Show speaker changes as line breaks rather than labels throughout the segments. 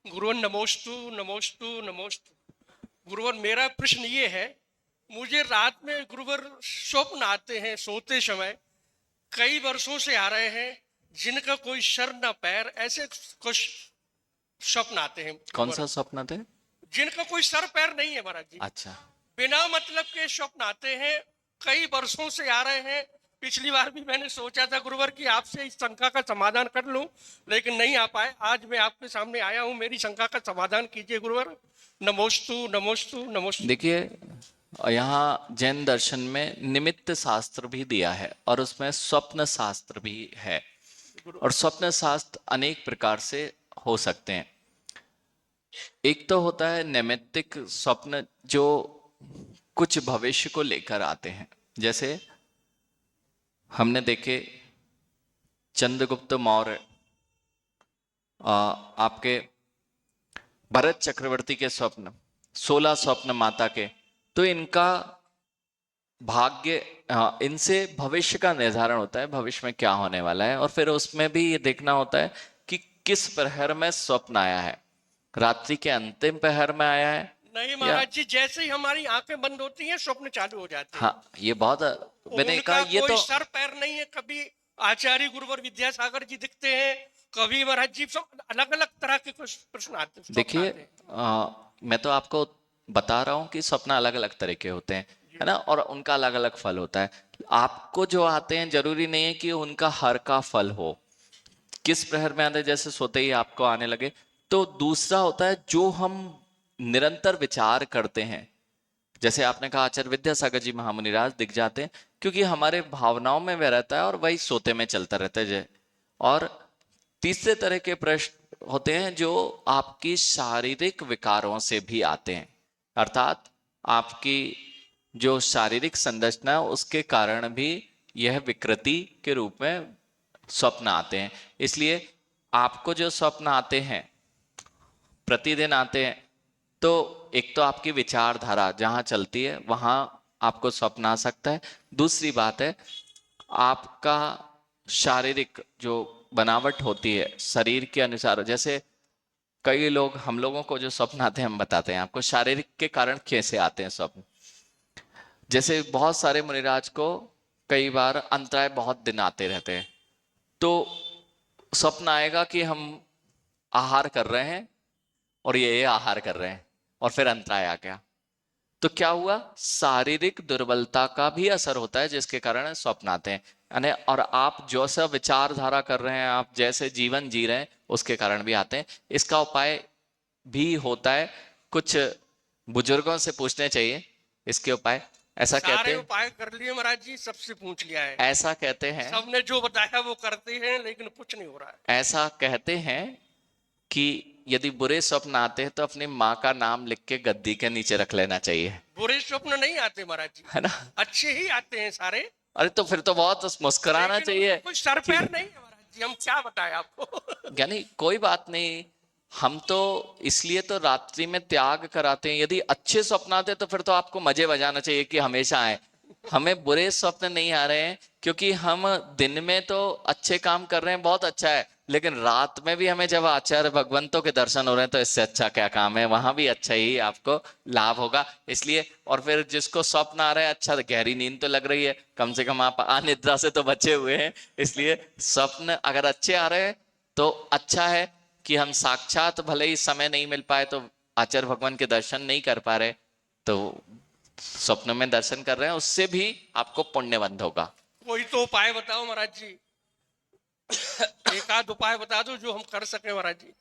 गुरुवर नमोस्तु नमोस्तु नमोस्तु। गुरुवर मेरा प्रश्न ये है, मुझे रात में गुरुवर स्वप्न आते हैं सोते समय, कई वर्षों से आ रहे हैं, जिनका कोई सर न पैर, ऐसे कुछ स्वप्न आते हैं
कौन
गुरुवर,
सा स्वप्न थे?
जिनका कोई सर पैर नहीं है महाराज जी।
अच्छा।
बिना मतलब के स्वप्न आते हैं, कई वर्षों से आ रहे हैं। पिछली बार भी मैंने सोचा था गुरुवर कि आपसे इस शंका का समाधान कर लूं, लेकिन नहीं आ पाए। आज मैं आपके सामने आया हूं, मेरी शंका का समाधान कीजिए गुरुवर। नमोस्तु नमोस्तु नमोस्तु।
देखिए, यहाँ जैन दर्शन में निमित्त शास्त्र भी दिया है और उसमें स्वप्न शास्त्र भी है। और स्वप्न शास्त्र अनेक प्रकार से हो सकते हैं। एक तो होता है नैमित्तिक स्वप्न, जो कुछ भविष्य को लेकर आते हैं। जैसे हमने देखे चंद्रगुप्त मौर्य, आपके भरत चक्रवर्ती के स्वप्न, 16 स्वप्न माता के, तो इनका भाग्य, इनसे भविष्य का निर्धारण होता है, भविष्य में क्या होने वाला है। और फिर उसमें भी ये देखना होता है कि किस प्रहर में स्वप्न आया है, रात्रि के अंतिम प्रहर में आया है
नहीं
या।
महाराज जी, जैसे ही हमारी आंखें बंद होती हैं स्वप्न चालू हो जाते हैं।
हाँ, ये बहुत, मैंने कहा
उनका
ये
कोई
तो।
सर पैर नहीं है। कभी आचार्य गुरुवर विद्यासागर जी दिखते हैं, कभी महाराज जी, सब अलग अलग तरह के कुछ प्रश्न आते हैं, स्वप्न
देखिए,
आते हैं।
मैं तो आपको बता रहा हूं कि स्वप्न अलग अलग तरह के होते हैं, है ना, और उनका अलग अलग फल होता है। आपको जो आते हैं जरूरी नहीं है कि उनका हर का फल हो। किस प्रहर में आते हैं, जैसे सोते ही आपको आने लगे। तो दूसरा होता है जो हम निरंतर विचार करते हैं। जैसे आपने कहा आचार्य विद्यासागर जी महामुनिराज दिख जाते हैं, क्योंकि हमारे भावनाओं में वह रहता है और वही सोते में चलता रहता है। जय। और तीसरे तरह के प्रश्न होते हैं जो आपकी शारीरिक विकारों से भी आते हैं, अर्थात आपकी जो शारीरिक संरचना है उसके कारण भी यह विकृति के रूप में स्वप्न आते हैं। इसलिए आपको जो स्वप्न आते हैं, प्रतिदिन आते हैं, तो एक तो आपकी विचारधारा जहां चलती है वहां आपको स्वप्न आ सकता है। दूसरी बात है, आपका शारीरिक जो बनावट होती है शरीर के अनुसार, जैसे कई लोग, हम लोगों को जो स्वप्न आते हैं हम बताते हैं आपको शारीरिक के कारण कैसे आते हैं स्वप्न। जैसे बहुत सारे मुनिराज को कई बार अंतराय बहुत दिन आते रहते हैं, तो स्वप्न आएगा कि हम आहार कर रहे हैं और ये आहार कर रहे हैं और फिर अंतराय आ गया। तो क्या हुआ, शारीरिक दुर्बलता का भी असर होता है जिसके कारण स्वप्न आते हैं, यानी। और आप जो सा विचारधारा कर रहे हैं, आप जैसे जीवन जी रहे हैं, उसके कारण भी आते हैं। इसका उपाय भी होता है, कुछ बुजुर्गों से पूछने चाहिए इसके उपाय। ऐसा कहते
सारे
हैं,
उपाय कर लिए महाराज जी, सबसे पूछ लिया है,
ऐसा कहते हैं,
सबने जो बताया वो करते हैं, लेकिन कुछ नहीं हो रहा है।
ऐसा कहते हैं कि यदि बुरे स्वप्न आते हैं तो अपनी माँ का नाम लिख के गद्दी के नीचे रख लेना चाहिए,
बुरे स्वप्न नहीं आते महाराज जी,
है ना।
अच्छे ही आते हैं सारे।
अरे तो फिर तो बहुत मुस्कुराना
लेकिन उनका
चाहिए
कोई सर
कि,
पैर नहीं है महाराज जी, हम क्या बताएं आपको।
यानी कोई बात नहीं। हम तो इसलिए तो रात्रि में त्याग कराते हैं। यदि अच्छे स्वप्न आते तो फिर तो आपको मजे बजाना चाहिए कि हमेशा आए। हमें बुरे स्वप्न नहीं आ रहे हैं, क्योंकि हम दिन में तो अच्छे काम कर रहे हैं, बहुत अच्छा है, लेकिन रात में भी हमें जब आचार्य भगवंतों के दर्शन हो रहे हैं तो इससे अच्छा क्या काम है, वहां भी अच्छा ही आपको लाभ होगा। इसलिए, और फिर जिसको स्वप्न आ रहा है, अच्छा गहरी नींद तो लग रही है, कम से कम आप अनिद्रा से तो बचे हुए हैं। इसलिए स्वप्न अगर अच्छे आ रहे हैं तो अच्छा है कि हम साक्षात, भले ही समय नहीं मिल पाए तो आचार्य भगवान के दर्शन नहीं कर पा रहे, तो स्वप्न में दर्शन कर रहे हैं, उससे भी आपको पुण्यवंत होगा।
कोई तो उपाय बताओ महाराज जी, एक आध उपाय बता दो जो हम कर सके महाराज जी।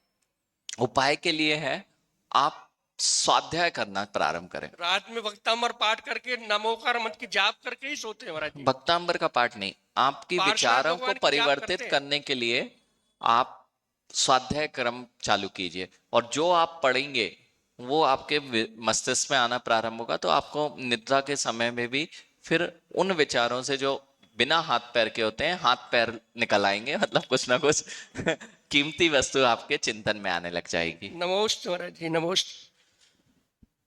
उपाय के लिए है, आप स्वाध्याय करना प्रारंभ करें।
रात में वक्तांबर पाठ करके, नमोकार मंत्र की जाप करके ही सोते हैं महाराज जी।
भक्तांबर का पाठ नहीं, आपकी
पार्श्वनाथ
विचारों को
भगवान की जाप
परिवर्तित
करते हैं।
करने के लिए आप स्वाध्याय क्रम चालू कीजिए, और जो आप पढ़ेंगे वो आपके मस्तिष्क में आना प्रारंभ होगा। तो आपको निद्रा के समय में भी फिर उन विचारों से, जो बिना हाथ पैर के होते हैं, हाथ पैर निकल आएंगे, मतलब कुछ ना कुछ कीमती वस्तु आपके चिंतन में आने लग जाएगी।
नमोस्त महाराज जी, नमोस्त।